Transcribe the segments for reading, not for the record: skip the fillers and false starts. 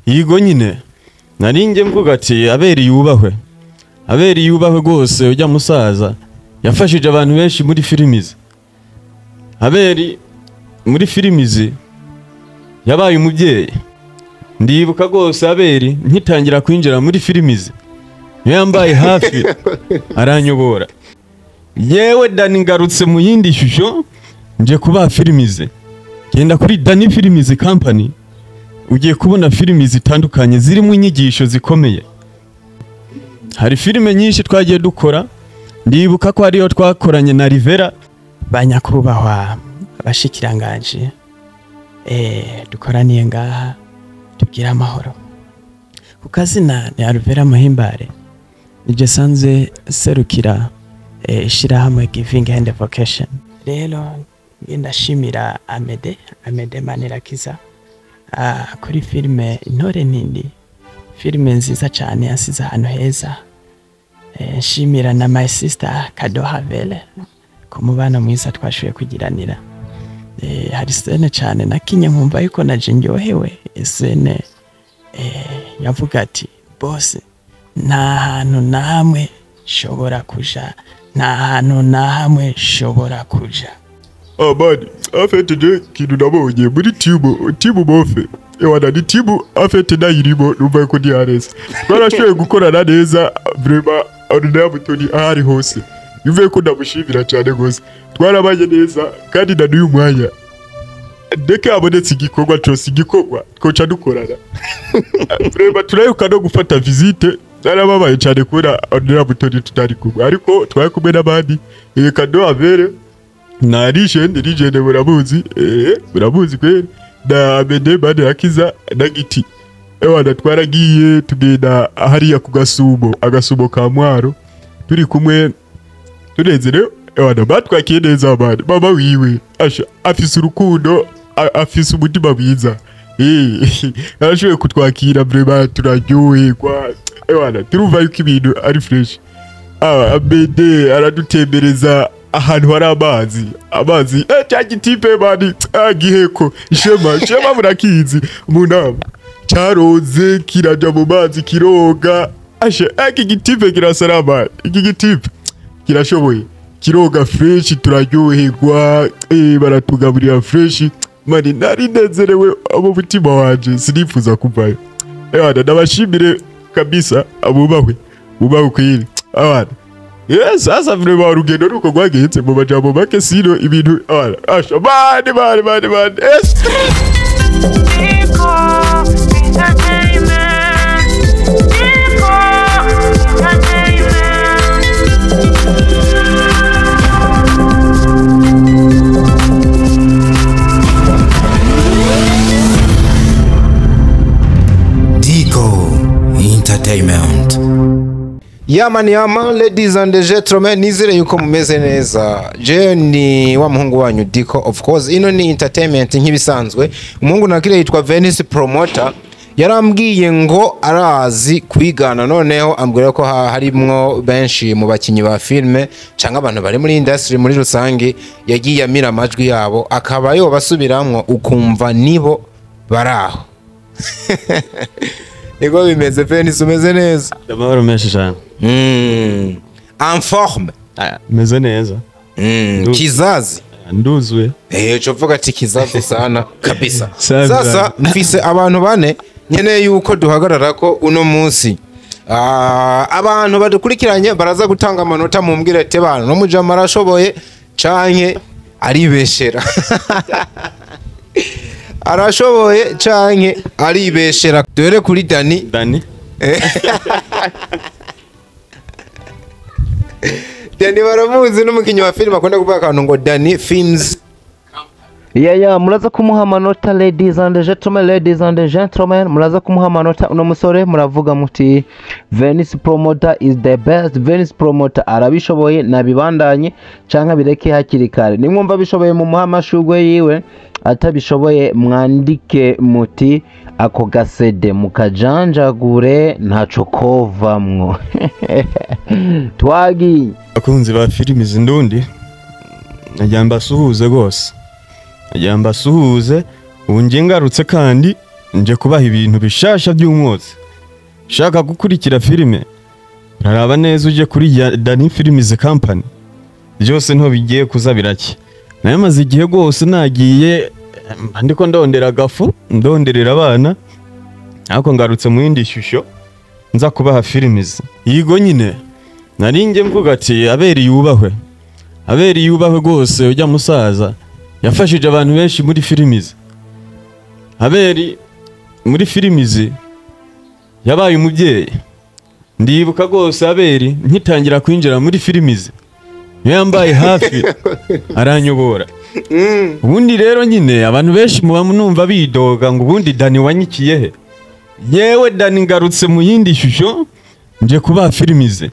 yigo nyine naringe mvuga ati aberi yubahwe gose ujya musaza yafashije abantu benshi muri filimizi. Aberi muri filimizi yabaye umubyeyi. Ndibuka gose Aberi nkitangira kwinjira muri filimizi niyo yambaye hafi aranyobora. Yewe Dani ngarutse mu yindi shusho nje kuba filimizi. Genda kuri Dani Filimizi Company ugiye kubona filimi zitandukanye zirimo inyigisho zikomeye. Hari filime nyinshi twagiye dukora. Ndibuka ko ariyo twakoranye na Alvella banyakubahwa abashikiranganje dukoraniye ngaha tugira amahoro. Kukazina ni Alvella Muhimbare nije sanze serukira ishirahamwe Giving and Vocation. Rero ndashimira Amede Manirakiza kuri filime Intore Nindi, filime nziza cyane yasize ahantu heza. Shimira na my sister Alvella ku mubana mwiza twashoboye kugiranira. Hari sene cyane nakinye nkumva yuko naje ndyohewe. Sene yavuga ati boss nta hantu namwe shobora kuja, nta hantu namwe shobora kuja. Mani afete je kintu nabonye muri timu bofe ewana ni timu afete nayirimo numva ko ndi hareza. Twarashoboye gukorana neza vraiment ordinaire mutoni ahari hose. Yuve ko ndamushimira cyane gose. Twarabanye neza kandi na n'uyu mwanya deke abonetse igikorwa cyose igikorwa twoca dukorana. Vraiment turayuka no gufata visite. Narababaye cyane kubera ordinaire mutoni tutari kumwe ariko twakumwe n'abandi kado avere na rigende burabuzi kweli na Amede Manirakiza na Giti. Ewana twaragiye tugenda hariya ku agasubo ka Mwaro turi kumwe tunezerewe. Ewana batwakiye neza abandi mama wiwe asha afise urukundo afise umutima mwiza. Arashoboye kutwakira vraiment turaryoherwa. Ewana turumva yuko ibintu ari fresh. Amede aradutembereza ahantu hari amazi cyagitipe bani giheko shema murakizi munama cyaroze kiraja mu mazi kiroga ashe gitipe kirasarama gitipe kirashoboye kiroga fresh turaryoherwa baratugaburira fresh mani nari nezerewe abo mutima wanje sinifuza kuvayo. Ndabashimire kabisa abubahwe kwiri abana. Yes, sasa vrema urugendo ruko rwagenze mu majambo make sino ibintu asha bane. Yes. Diko Entertainment. Yama, ladies and gentlemen, nizere yuko mumeze neza. Je ni wa muhungu wanyu Diko, of course. Ino ni entertainment nk'ibisanzwe. Umuhungu nakire yitwa Venice Promoter. Yarambwiye ngo arazi kwigana, noneho ambwira ko harimwo benshi mu bakinyi ba filme cyangwa abantu bari muri industry muri rusange, yagiye amira amajwi yabo akaba yo basubiramwo ukumva nibo baraho. Ego bimeze Venice, umeze neza? Amahoro menshi cyane. En forme. Meze neza. Kizazi. Nduzwe. Chovuga ati kizazi sana kabisa. Sasa mfise abantu bane nkeneye yuko duhagarara ko uno munsi. Abantu badukurikiranye baraza gutanga amanota mu mbwirete bana no mujama arashoboye canke aribeshera. Arashoboye canke aribeshera. Dore kuri Dani. Dani baramuzi n'umukinyi wa film akunda kuvuga akantu ngo Dani Films. Muraza kumuha amanota ladies and gentlemen, muraza kumuha amanota uno musore muravuga muti Venice Promoter is the best. Venice Promoter arabishoboye nabibandanye canka bireke hakiri kare. Nimwumva bishoboye mu muha amashugwe yiwe, atabishoboye mwandike muti ako gasede mukajanjagure ntaco kovamwo. Twagi akunzi ba filimi zindundi najyamba suhuze gose. Najyamba suhuze unje ngarutse kandi nje kubaha ibintu bishasha by'umwotsi. Shaka gukurikira filime raraba neza uje kuri Dani Films Company. Byose nto bigiye kuza biraki. Naye maze igihe gose nagiye ndiko ndondera gafu ndonderera abana ariko ngarutse mu yindi shusho nza kubaha films. Yigo nyine naringe mvuga ati aberi yubahwe gose ujya musaza yafashije abantu benshi muri films. Aberi muri films yabaye umubyeyi. Ndibuka gose aberi nkitangira kwinjira muri films yambaye hafi aranyobora. Ubundi rero nyine abantu benshi muba numva bidoga ngo ubundi Dani wanyikiye he. Yewe Dani ngarutse mu yindi shusho nje kuba films.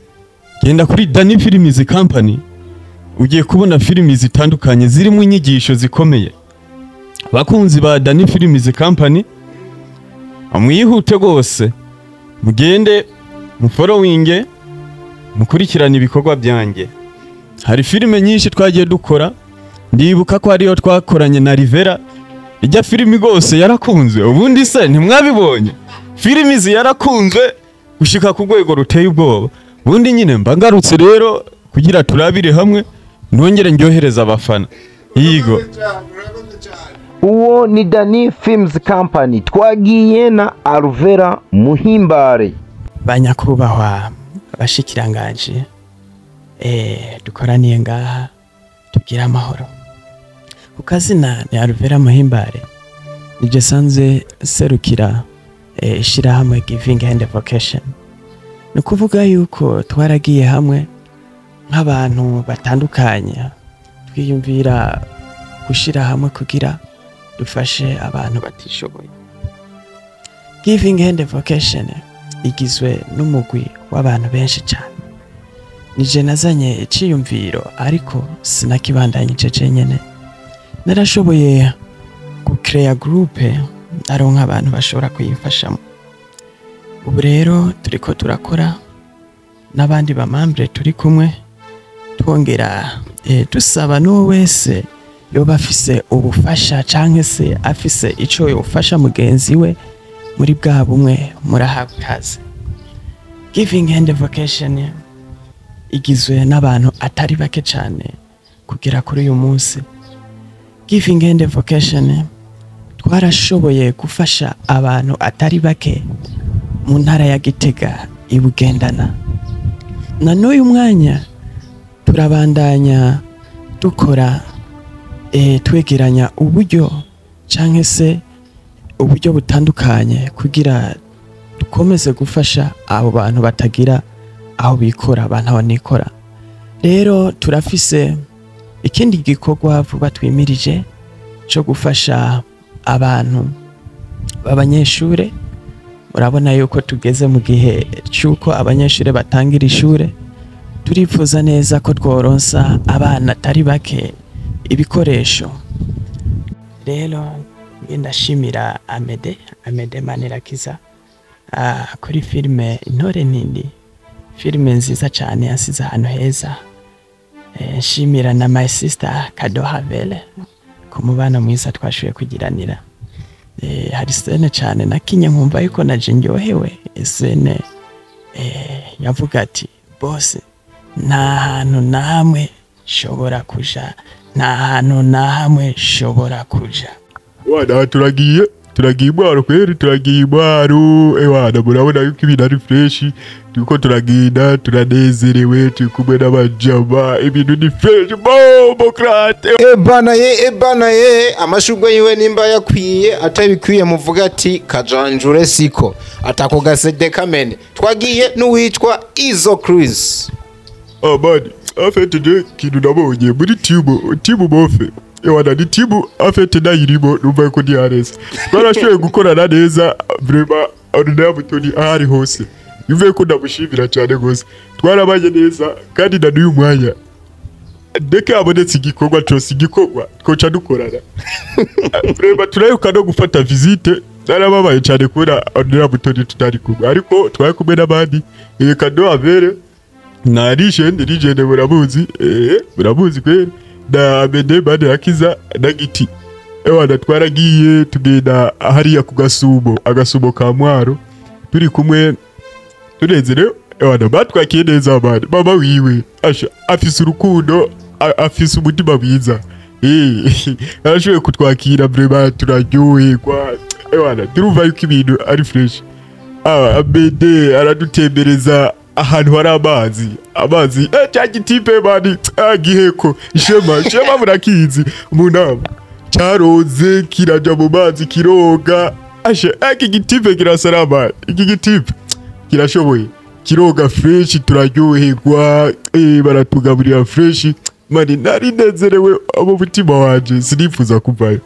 Genda kuri Dani Films Company ugiye kubona films zitandukanye ziri mu nyigisho zikomeye. Bakunzi ba Dani Films Company amwihute gose mugende mu following mukurikirana ibikorwa byanjye. Hari filime nyinshi twagiye dukora. Ndibuka ko ariyo twakoranye na Alvella. Ijya filimi gose yarakunzwe. Ubundi se ntimwabibonye? Filimi yarakunzwe gushika ku rwego ruteye ubwoba. Ubundi nyine mbangarutse rero kugira turabire hamwe nongere ndyohereza abafana. Yigo. Uwo ni Dani Films Company. Twagiye na Alvella Muhimbare. Banyakubahwa bashikiranganje dukoraniye ngaha tugira amahoro. Ukazina ni Alvella Muhimbare. Nije sanze serukira ishirahamwe Giving and Vocation. Nukuvuga yuko twaragiye hamwe nk'abantu batandukanye twiyumvira gushira hamwe kugira dufashe abantu batishoboye. Giving and Vocation igizwe n'umugwi w'abantu benshi cyane. Nije nazanye iciyumviro ariko sinakibandanye nyene. Narashoboye gucrea groupe aronka abantu bashobora kuyifashamo. Ubu rero turiko turakora n'abandi bamambre turi kumwe twongera dusaba no wese yoba afise ubufasha canke se afise ico yofasha mugenzi we muri bwa bumwe murahakaze. Giving and Vocation igizwe n'abantu atari bake cyane kugera kuri uyu munsi. Giving and Vocation twarashoboye gufasha abantu atari bake mu ntara ya Gitega ibugendana. Na n'uyu mwanya turabandanya dukora twegeranya uburyo canke se uburyo butandukanye kugira dukomeze gufasha abo bantu batagira aho bikora abantu abanikora. Rero turafise ikindi gikorwa vuba twimirije cyo gufasha abantu b'abanyeshure. Murabona yuko tugeze mu gihe cyuko abanyeshure batangira ishure. Turifuza neza ko tworonsa abana atari bake ibikoresho. Rero ndashimira Amede Manirakiza kuri filime Intore Nindi. Filime nziza cyane yasize ahantu heza. Shimira na my sister Kadohavele ku mubana mwiza twashoboye kugiranira. Hari sene cyane nakinye nkumva yuko naje ndyohewe. Sene yavuga ati boss nta hantu namwe shobora kuja, nta hantu namwe shobora kuja. Wana turagiye ibwaro kweri, turagiye ibwaro ewana murabona yuko ibintu ari fresh. Tuko turagenda turanezerewe turi kumwe n'abajama ibintu ni fresh bomokrate. Ebana ye amashugwe yiwe nimba yakwiye atabikwiye muvuga ati kajanjure siko atako gasede kamene. Twagiye n'uwitwa Izzo Chris. Badi afete de kintu nabonye muri tibu bofe ewana ni tibu afete nayirimo numva ko ndi hareza. Barashoboye gukorana neza vraiment ordinaire mutoni ahari hose. Yuve ko ndamushimira cyane gose. Twarabaye neza kandi na n'uyu mwanya deke abonetse igikorwa cyose igikorwa twoca dukorana. Vraiment turayuka no gufata visite. Narababaye cyane kubera ordinaire mutoni tutari kumwe ariko twari kumwe n'abandi kado avere na rigende murabuzi kweri na Amede Manirakiza na Giti ewana twaragiye tugenda hariya ku agasumo ka Mwaro turi kumwe tunezerewe ewana batwakiye neza abana mama wiwe asha afise urukundo afise umutima mwiza arashoboye kutwakira vraiment turaryoherwa ewana turumva yuko ibintu ari fresh abede aradutembereza ahantu hari amazi cya gitipe bani giheko ishema murakizi mu nama cyaroze kiraja mu mazi kiroga asha iki gitipe kirasarama iki gitipe kirashoboye kiroga fresh turaryoherwa baratugaburira fresh mani nari nezerewe abo mutima wanje sinifuza kuvayo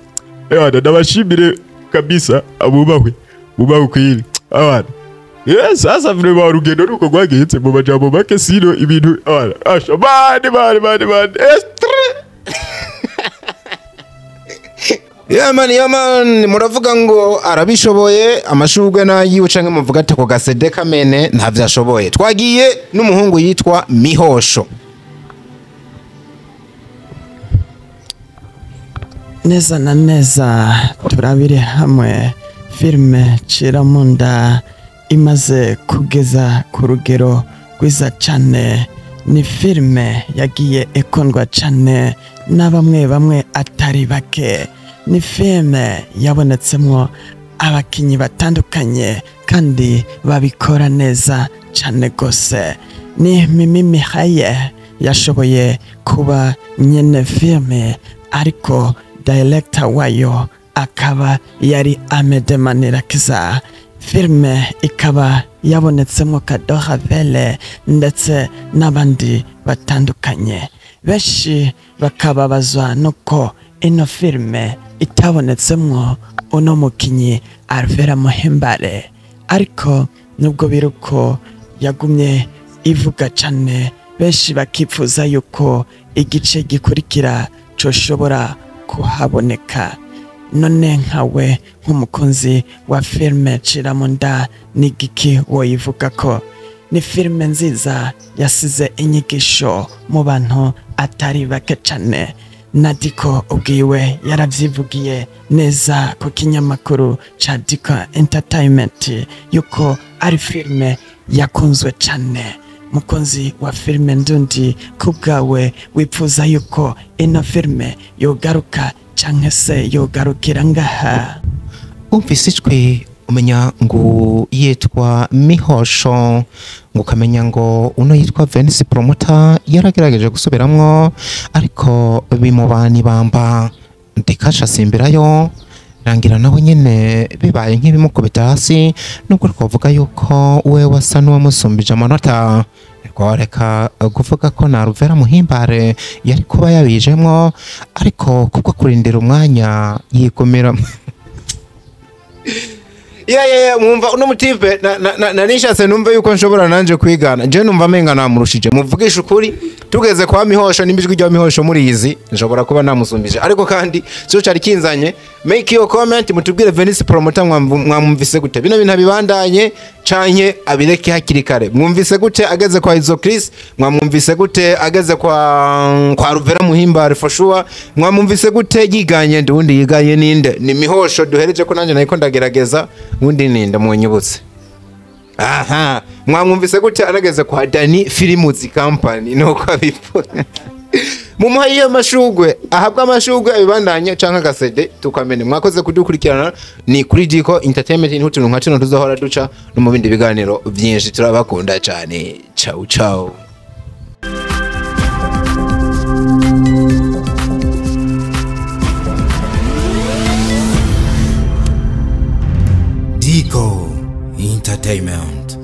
ndabashimire kabisa abubahwe kwiri abana sasa vrema urugendo ruko rwagenze mu majambo make sino ibintu asha bane man muravuga ngo arabishoboye amashurwe nayiwe canke muvuga ati ko gasede kamene ntavyashoboye twagiye n'umuhungu yitwa Mihosho neza na neza turabire hamwe filime Ciramunda imaze kugeza ku rugero rwiza cyane. Ni filime yagiye ikundwa cyane na bamwe atari bake. Ni filime yabonetsemo abakinyi batandukanye kandi babikora neza cyane gose. Ni Mihosho yashoboye kuba nyene filime ariko director wayo akaba yari Alvella. Filime ikaba yabonetsemo Alvella ndetse n'abandi batandukanye. Benshi bakababazwa nuko ino filime itabonetsemo uno mukinyi Alvella Muhimbare, ariko nubwo biruko yagumye ivuga cyane. Benshi bakifuza yuko igice gikurikira coshobora kuhaboneka. None nkawe nk'umukunzi wa filime Ciramunda ni giki woyivuga ko? Ni filime nziza yasize inyigisho mu bantu atari bake cyane. Diko ubwiwe yaravyivugiye neza ku kinyamakuru ca Diko Entertainment yuko ari filime yakunzwe cyane. Mukunzi wa filime ndundi kubwawe wipfuza yuko ino filime yogaruka canke se yogarukira ngaha? umvise icwe umenya ngo yitwa Mihosho, ngo ukamenya ngo uno yitwa Venice Promoter yaragerageje gusubiramwo ariko bimubana ibamba ndikasha simbirayo rangira nawe nyene bibaye nk'ibimukubita hasi. Nubwo twavuga yuko we wasa n'uwamusumbije amanota, reka kuvuga ko na Alvella Muhimbare yari kuba yabijemwo, ariko kubwo kurindira umwanya yikomera. Mwumva uno mutipe nanishatse numve yuko nshobora nanje kwigana. Je numva menga namurushije. Muvugisha ukuri tugeze kwa Mihosho n'imbijwi rya Mihosho muri izi nshobora kuba namusumbije, ariko kandi cyo cyari kinzanye. Make your comment mutubwire Venice Promoter mwamumvise gute, bino bintu bibandanye canke abireke hakiri kare. Mwumvise gute ageze kwa Izzo Chris? Mwamumvise gute ageze kwa Alvella Muhimbare for sure? Mwamumvise gute yiganye ndundi yiganye ninde? Ni Mihosho duhereje ko nanje nayiko ndagerageza undi ninde munyibutse. Aha, mwamwumvise gute arageze kwa Dani Films Company nuko abipfuna. Mumuha iyo mashugwe ahabwa amashugwe abibandanye canka gasede tukamene. Mwakoze kudukurikirana ni kuri Diko Entertainment, ni hutuntu nka tuno tuzohora duca no mu bindi biganiro byinshi. Turabakunda cyane. Ciao. Diko Entertainment.